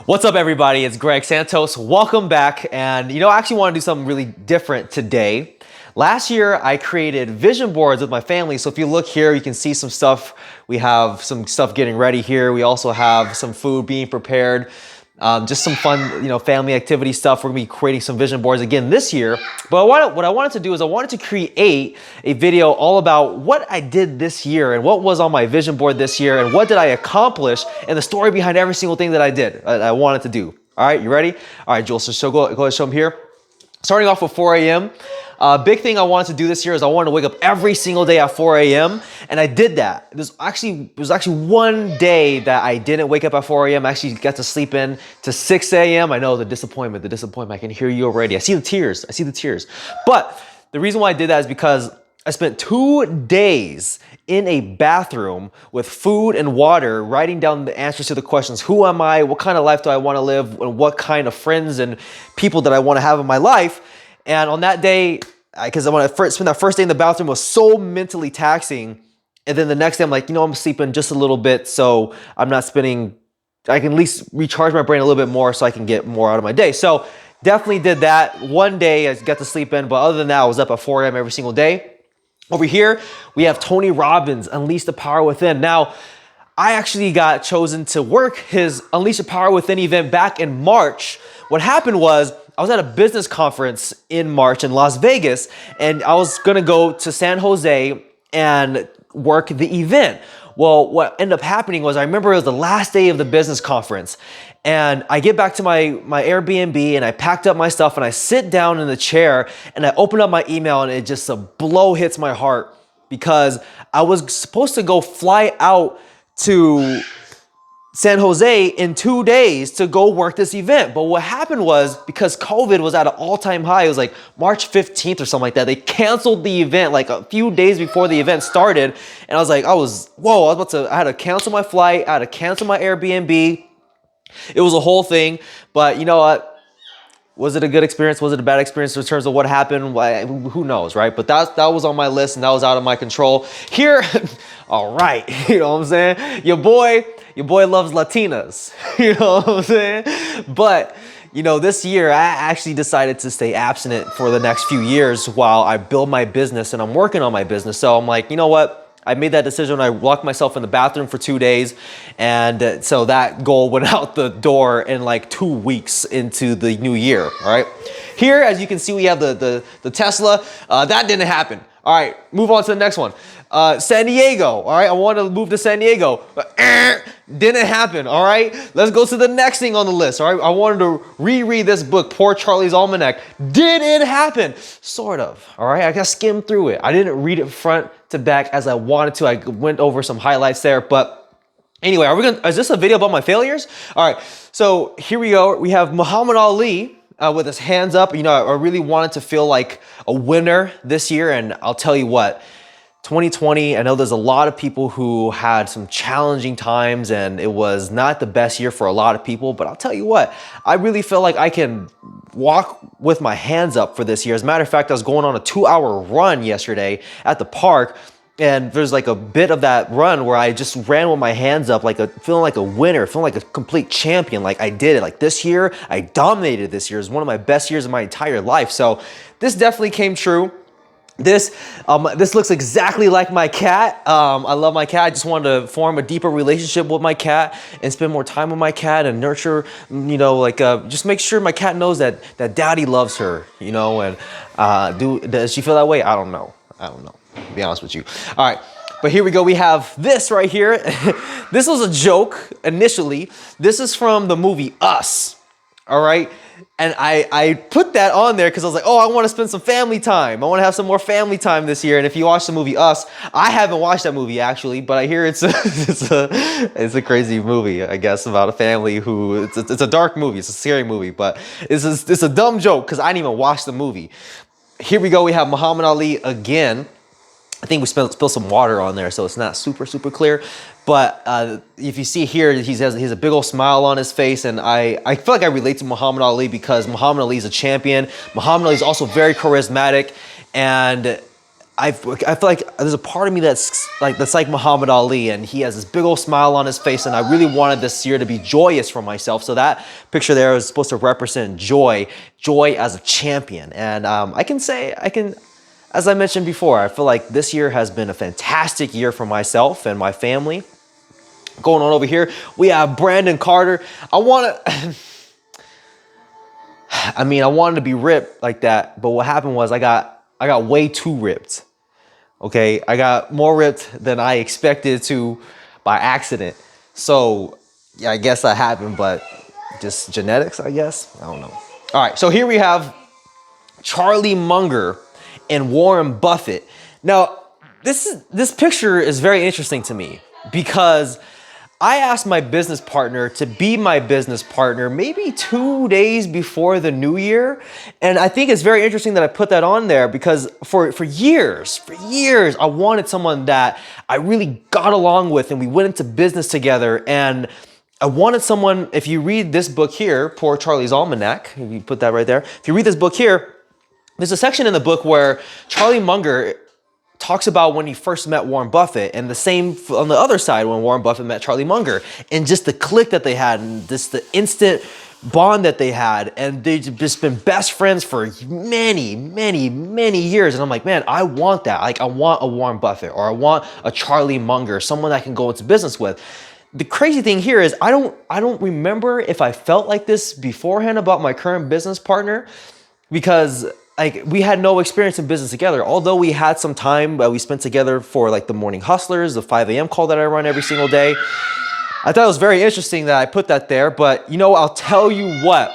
What's up, everybody? It's Greg Santos. Welcome back. And I actually want to do something really different today. Last year, I created vision boards with my family. So if you look here, you can see some stuff. We have some stuff getting ready here. We also have some food being prepared. Just some fun, family activity stuff. We're gonna be creating some vision boards again this year. But what I wanted to do is I wanted to create a video all about what I did this year and what was on my vision board this year and what did I accomplish and the story behind every single thing that I did, I wanted to do. All right, you ready? All right, Jules, so go ahead and show them here. Starting off with 4 a.m. Big thing I wanted to do this year is I wanted to wake up every single day at 4 a.m. and I did that. There was actually one day that I didn't wake up at 4 a.m. I actually got to sleep in to 6 a.m. I know the disappointment. I can hear you already. I see the tears. But the reason why I did that is because I spent 2 days in a bathroom with food and water, writing down the answers to the questions. Who am I? What kind of life do I want to live? And what kind of friends and people that I want to have in my life? And on that day, because when I spent that first day in the bathroom, it was so mentally taxing. And then the next day, I'm like, I'm sleeping just a little bit, so I can at least recharge my brain a little bit more so I can get more out of my day. So definitely did that. One day I got to sleep in, but other than that, I was up at 4 a.m. every single day. Over here, we have Tony Robbins, Unleash the Power Within. Now, I actually got chosen to work his Unleash the Power Within event back in March. What happened was, I was at a business conference in March in Las Vegas, and I was gonna go to San Jose and work the event. Well, what ended up happening was, I remember it was the last day of the business conference, and I get back to my Airbnb and I packed up my stuff and I sit down in the chair and I open up my email and it just a blow hits my heart because I was supposed to go fly out to San Jose in 2 days to go work this event. But what happened was, because COVID was at an all-time high, it was like March 15th or something like that, they canceled the event like a few days before the event started. And I was like, I had to cancel my flight, I had to cancel my Airbnb. It was a whole thing, but you know what? Was it a good experience? Was it a bad experience in terms of what happened? Who knows, right? But that was on my list and that was out of my control. Here, all right, you know what I'm saying? Your boy loves Latinas, you know what I'm saying? But this year I actually decided to stay abstinent for the next few years while I build my business and I'm working on my business. So I'm like, you know what? I made that decision. I locked myself in the bathroom for 2 days. And so that goal went out the door in like 2 weeks into the new year, all right? Here, as you can see, we have the Tesla. That didn't happen. All right, move on to the next one. San Diego, all right? I want to move to San Diego. Didn't happen, all right? Let's go to the next thing on the list, all right? I wanted to reread this book, Poor Charlie's Almanac. Didn't happen, sort of, all right? I got skimmed through it. I didn't read it front to back as I wanted to. I went over some highlights there, but anyway, is this a video about my failures? All right, so here we go. We have Muhammad Ali with his hands up. I really wanted to feel like a winner this year, and I'll tell you what, 2020, I know there's a lot of people who had some challenging times and it was not the best year for a lot of people, but I'll tell you what, I really feel like I can walk with my hands up for this year. As a matter of fact, I was going on a 2-hour run yesterday at the park, and there's like a bit of that run where I just ran with my hands up, feeling like a winner, feeling like a complete champion. Like I did it. Like this year, I dominated this year. It was one of my best years of my entire life. So this definitely came true. This looks exactly like my cat. I love my cat. I just wanted to form a deeper relationship with my cat and spend more time with my cat and nurture, just make sure my cat knows that daddy loves her, and does she feel that way? I don't know, to be honest with you. All right, but here we go. We have this right here. This was a joke initially. This is from the movie Us, all right? And I put that on there because I was like, oh, I want to spend some family time. I want to have some more family time this year. And if you watch the movie Us, I haven't watched that movie actually, but I hear it's a crazy movie, I guess, about a family who, it's a dark movie. It's a scary movie, but it's a dumb joke because I didn't even watch the movie. Here we go. We have Muhammad Ali again. I think we spilled some water on there, so it's not super clear. But if you see here, he has a big old smile on his face, and I feel like I relate to Muhammad Ali because Muhammad Ali is a champion. Muhammad Ali is also very charismatic, and I feel like there's a part of me that's like Muhammad Ali, and he has this big old smile on his face, and I really wanted this year to be joyous for myself. So that picture there is supposed to represent joy as a champion. And as I mentioned before, I feel like this year has been a fantastic year for myself and my family. Going on over here, we have Brandon Carter. I wanted to be ripped like that, but what happened was I got way too ripped. Okay, I got more ripped than I expected to by accident. So yeah, I guess that happened, but just genetics, I guess. I don't know. All right, so here we have Charlie Munger and Warren Buffett. Now, this picture is very interesting to me because I asked my business partner to be my business partner maybe 2 days before the new year. And I think it's very interesting that I put that on there because for years, I wanted someone that I really got along with and we went into business together. And I wanted someone, if you read this book here, Poor Charlie's Almanac, if you put that right there. If you read this book here, there's a section in the book where Charlie Munger talks about when he first met Warren Buffett, and the same on the other side when Warren Buffett met Charlie Munger, and just the click that they had and just the instant bond that they had, and they've just been best friends for many, many, many years. And I'm like, man, I want that. Like, I want a Warren Buffett, or I want a Charlie Munger, someone I can go into business with. The crazy thing here is I don't remember if I felt like this beforehand about my current business partner, because like we had no experience in business together. Although we had some time we spent together for like the morning hustlers, the 5 a.m. call that I run every single day. I thought it was very interesting that I put that there, but you know, I'll tell you what,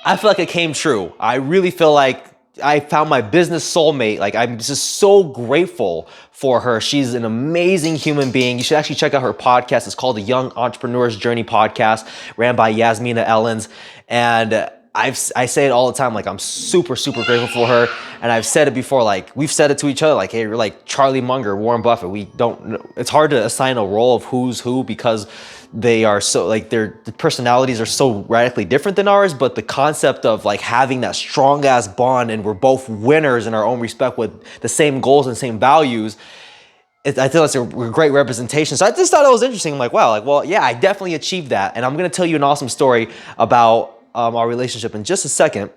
I feel like it came true. I really feel like I found my business soulmate. Like, I'm just so grateful for her. She's an amazing human being. You should actually check out her podcast. It's called the Young Entrepreneur's Journey Podcast, ran by Yasmina Ellens. And I say it all the time, like I'm super, super grateful for her. And I've said it before, like we've said it to each other, like, hey, we're like Charlie Munger, Warren Buffett. It's hard to assign a role of who's who because they are so, like the personalities are so radically different than ours, but the concept of like having that strong ass bond and we're both winners in our own respect with the same goals and same values, I feel it's a great representation. So I just thought it was interesting. I'm like, wow, like, well, yeah, I definitely achieved that. And I'm going to tell you an awesome story about our relationship in just a second.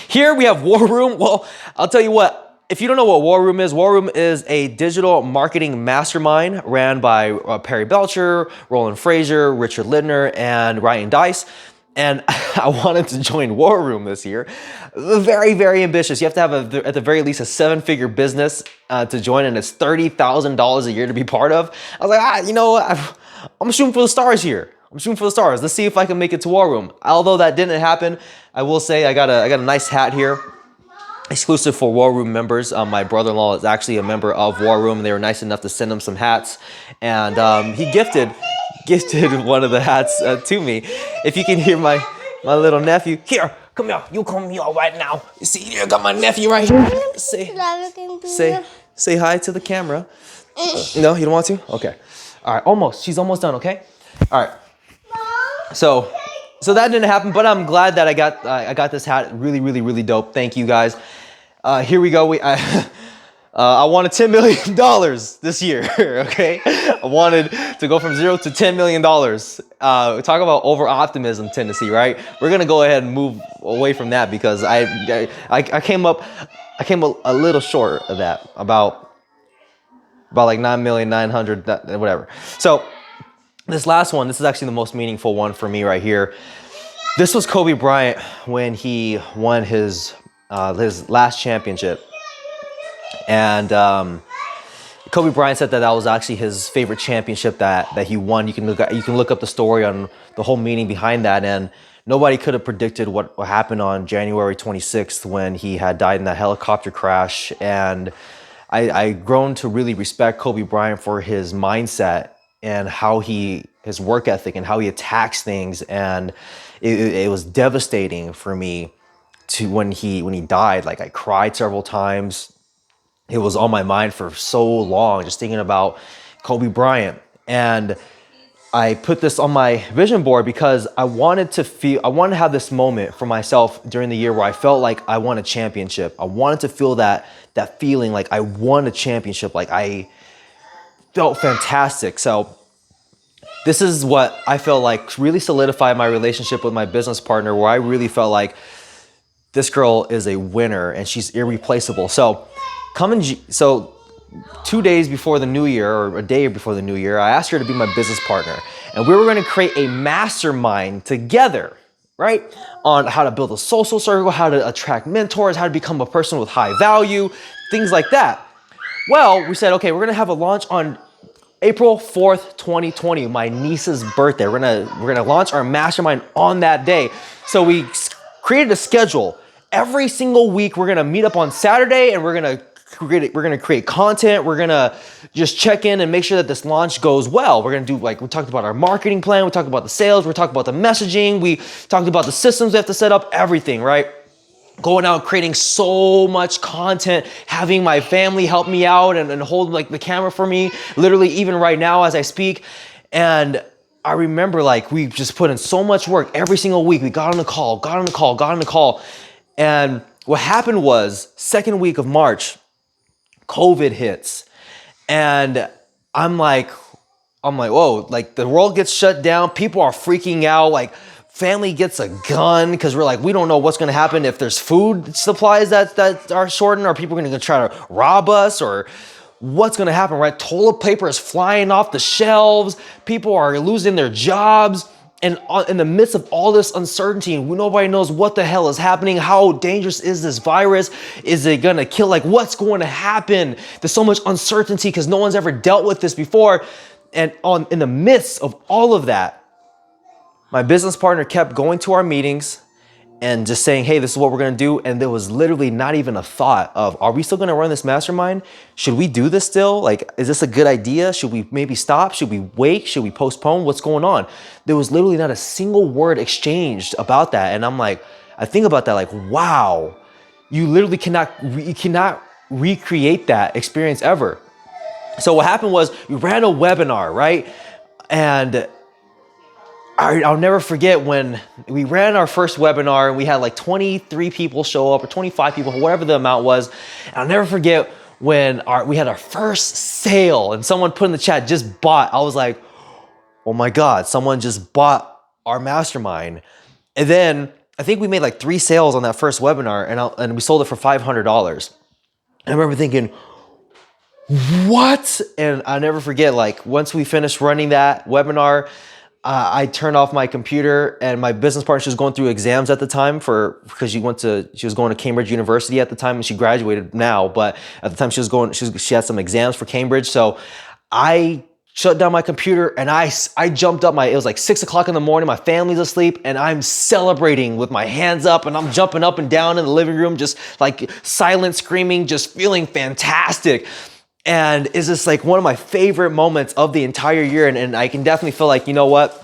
Here we have War Room. Well, I'll tell you what, if you don't know what War Room is a digital marketing mastermind ran by Perry Belcher, Roland Frazier, Richard Lindner, and Ryan Dice. And I wanted to join War Room this year. Very, very ambitious. You have to have at the very least a 7-figure business to join, and it's $30,000 a year to be part of. I was like, I'm shooting for the stars here. I'm shooting for the stars. Let's see if I can make it to War Room. Although that didn't happen, I will say I got a nice hat here, exclusive for War Room members. My brother-in-law is actually a member of War Room, and they were nice enough to send him some hats, and he gifted one of the hats to me. If you can hear my little nephew, here, come here, you come here right now. You see, here, I got my nephew right here. Say hi to the camera. No, you don't want to? Okay. All right, almost. She's almost done. Okay. All right. So that didn't happen, but I'm glad that I got this hat. Really, really, really dope. Thank you guys. Here we go. I wanted $10 million this year. Okay, I wanted to go from 0 to $10 million. Talk about over optimism tendency, right? We're gonna go ahead and move away from that because I came a little short of that, about like 9,900,000, whatever. So. This last one, this is actually the most meaningful one for me right here. This was Kobe Bryant when he won his last championship. And Kobe Bryant said that was actually his favorite championship that he won. You can look up the story on the whole meaning behind that. And nobody could have predicted what happened on January 26th when he had died in that helicopter crash. And I've grown to really respect Kobe Bryant for his mindset and how his work ethic and how he attacks things. And it was devastating for me when he died. Like, I cried several times. It was on my mind for so long, just thinking about Kobe Bryant. And I put this on my vision board because I wanted to have this moment for myself during the year where I felt like I won a championship. I wanted to feel that feeling like I won a championship, like I felt fantastic. So this is what I felt like really solidified my relationship with my business partner, where I really felt like this girl is a winner and she's irreplaceable. So 2 days before the new year, or a day before the new year, I asked her to be my business partner. And we were gonna create a mastermind together, right? On how to build a social circle, how to attract mentors, how to become a person with high value, things like that. Well, we said, okay, we're gonna have a launch on April 4th, 2020, my niece's birthday. We're gonna launch our mastermind on that day. So we created a schedule. Every single week, we're gonna meet up on Saturday and we're gonna create content. We're gonna just check in and make sure that this launch goes well. We're gonna do, like, we talked about our marketing plan, we talked about the sales, we talked about the messaging, we talked about the systems we have to set up, everything, right? Going out, creating so much content, having my family help me out and hold like the camera for me, literally even right now as I speak. And I remember, like, we just put in so much work every single week. We got on the call. And what happened was, second week of March, COVID hits. And I'm like, whoa, like the world gets shut down. People are freaking out. Like, family gets a gun because we're like, we don't know what's going to happen if there's food supplies that are shortened. Are people going to try to rob us, or what's going to happen, right? Toilet paper is flying off the shelves. People are losing their jobs. And in the midst of all this uncertainty, nobody knows what the hell is happening. How dangerous is this virus? Is it going to kill? Like, what's going to happen? There's so much uncertainty because no one's ever dealt with this before. And in the midst of all of that, my business partner kept going to our meetings and just saying, hey, this is what we're gonna do. And there was literally not even a thought of, are we still gonna run this mastermind? Should we do this still? Like, is this a good idea? Should we maybe stop? Should we wait? Should we postpone? What's going on? There was literally not a single word exchanged about that. And I'm like, I think about that like, wow, you literally cannot recreate that experience ever. So what happened was, we ran a webinar, right? And I'll never forget when we ran our first webinar and we had like 23 people show up, or 25 people, whatever the amount was. And I'll never forget when we had our first sale and someone put in the chat, just bought. I was like, oh my God, someone just bought our mastermind. And then I think we made like 3 sales on that first webinar, and we sold it for $500. And I remember thinking, what? And I'll never forget, like, once we finished running that webinar, I turned off my computer, and my business partner, she was going through exams at the time because she was going to Cambridge University at the time, and she graduated now, but at the time she had some exams for Cambridge. So I shut down my computer and I jumped up. It was like 6 o'clock in the morning, my family's asleep, and I'm celebrating with my hands up, and I'm jumping up and down in the living room, just like silent screaming, just feeling fantastic. And it's just like one of my favorite moments of the entire year. And I can definitely feel like, you know what?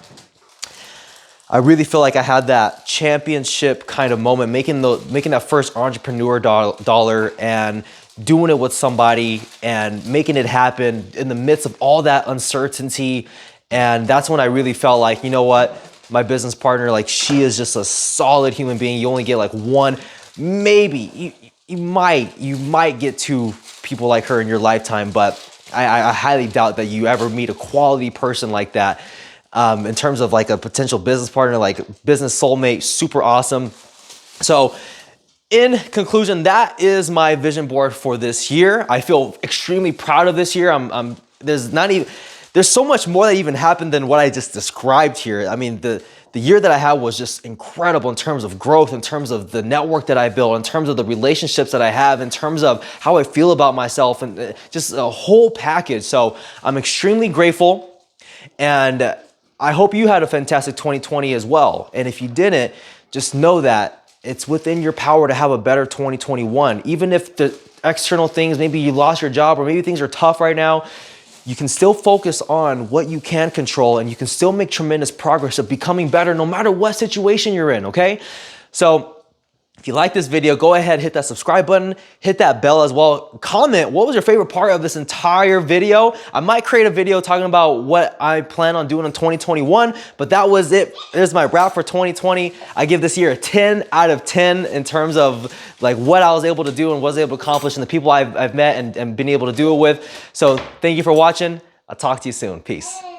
I really feel like I had that championship kind of moment, making that first entrepreneur dollar and doing it with somebody and making it happen in the midst of all that uncertainty. And that's when I really felt like, you know what? My business partner, like, she is just a solid human being. You only get like one, maybe you might get 2 people like her in your lifetime, but I highly doubt that you ever meet a quality person like that. In terms of like a potential business partner, like business soulmate, super awesome. So in conclusion, that is my vision board for this year. I feel extremely proud of this year. There's so much more that even happened than what I just described here. I mean, the year that I had was just incredible in terms of growth, in terms of the network that I built, in terms of the relationships that I have, in terms of how I feel about myself, and just a whole package. So I'm extremely grateful, and I hope you had a fantastic 2020 as well. And if you didn't, just know that it's within your power to have a better 2021. Even if the external things, maybe you lost your job, or maybe things are tough right now, you can still focus on what you can control, and you can still make tremendous progress of becoming better no matter what situation you're in, okay? So If you like this video, go ahead, hit that subscribe button, hit that bell as well. Comment, what was your favorite part of this entire video? I might create a video talking about what I plan on doing in 2021, but that was it. There's my wrap for 2020. I give this year a 10 out of 10 in terms of like what I was able to do and was able to accomplish and the people I've met and been able to do it with. So thank you for watching. I'll talk to you soon. Peace.